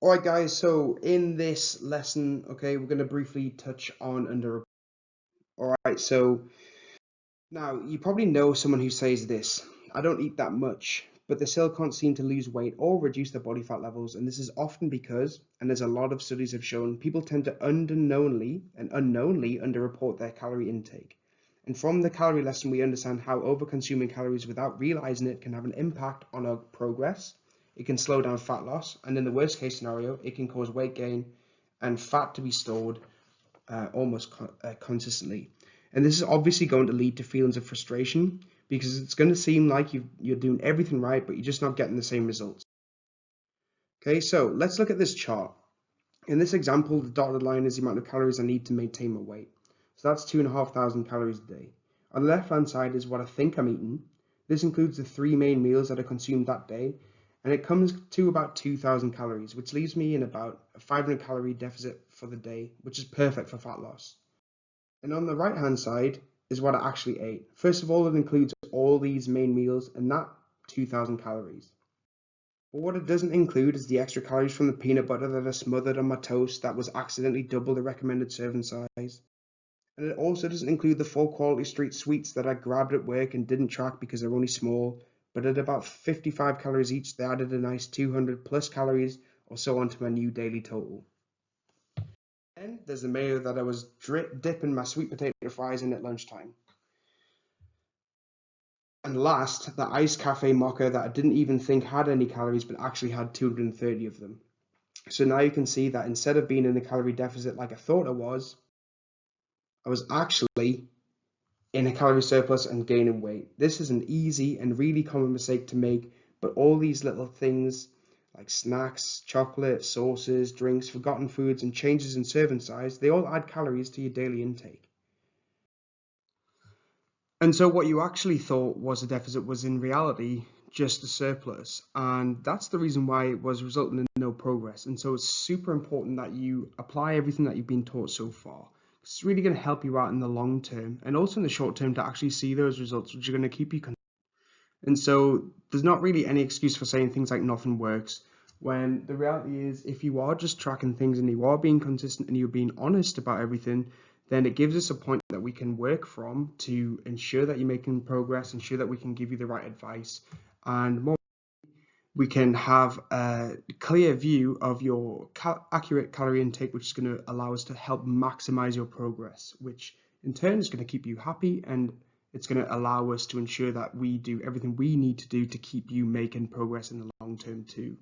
Alright guys, so in this lesson, okay, we're going to briefly touch on under. Alright, so now you probably know someone who says this: I don't eat that much, but they still can't seem to lose weight or reduce their body fat levels. And this is often because, and there's a lot of studies have shown, people tend to unknowingly underreport their calorie intake. And from the calorie lesson, we understand how over-consuming calories without realizing it can have an impact on our progress. It can slow down fat loss, and in the worst case scenario, it can cause weight gain and fat to be stored consistently. And this is obviously going to lead to feelings of frustration because it's going to seem like you're doing everything right, but you're just not getting the same results. Okay, so let's look at this chart. In this example, the dotted line is the amount of calories I need to maintain my weight. So that's 2,500 calories a day. On the left-hand side is what I think I'm eating. This includes the 3 main meals that I consumed that day, and it comes to about 2,000 calories, which leaves me in about a 500 calorie deficit for the day, which is perfect for fat loss. And on the right hand side is what I actually ate. First of all, it includes all these main meals and that 2,000 calories. But what it doesn't include is the extra calories from the peanut butter that I smothered on my toast that was accidentally double the recommended serving size. And it also doesn't include the full quality street sweets that I grabbed at work and didn't track because they're only small, but at about 55 calories each, they added a nice 200 plus calories or so onto my new daily total. Then there's the mayo that I was dipping my sweet potato fries in at lunchtime. And last, the iced cafe mocha that I didn't even think had any calories, but actually had 230 of them. So now you can see that instead of being in a calorie deficit like I thought I was actually in a calorie surplus and gaining weight. This is an easy and really common mistake to make, but all these little things like snacks, chocolate, sauces, drinks, forgotten foods, and changes in serving size, they all add calories to your daily intake. And so what you actually thought was a deficit was in reality just a surplus. And that's the reason why it was resulting in no progress. And so it's super important that you apply everything that you've been taught so far. It's really going to help you out in the long term and also in the short term to actually see those results, which are going to keep you consistent. And so there's not really any excuse for saying things like nothing works, when the reality is if you are just tracking things and you are being consistent and you're being honest about everything, then it gives us a point that we can work from to ensure that you're making progress, ensure that we can give you the right advice, and more, we can have a clear view of your accurate calorie intake, which is going to allow us to help maximize your progress, which in turn is going to keep you happy, and it's going to allow us to ensure that we do everything we need to do to keep you making progress in the long term too.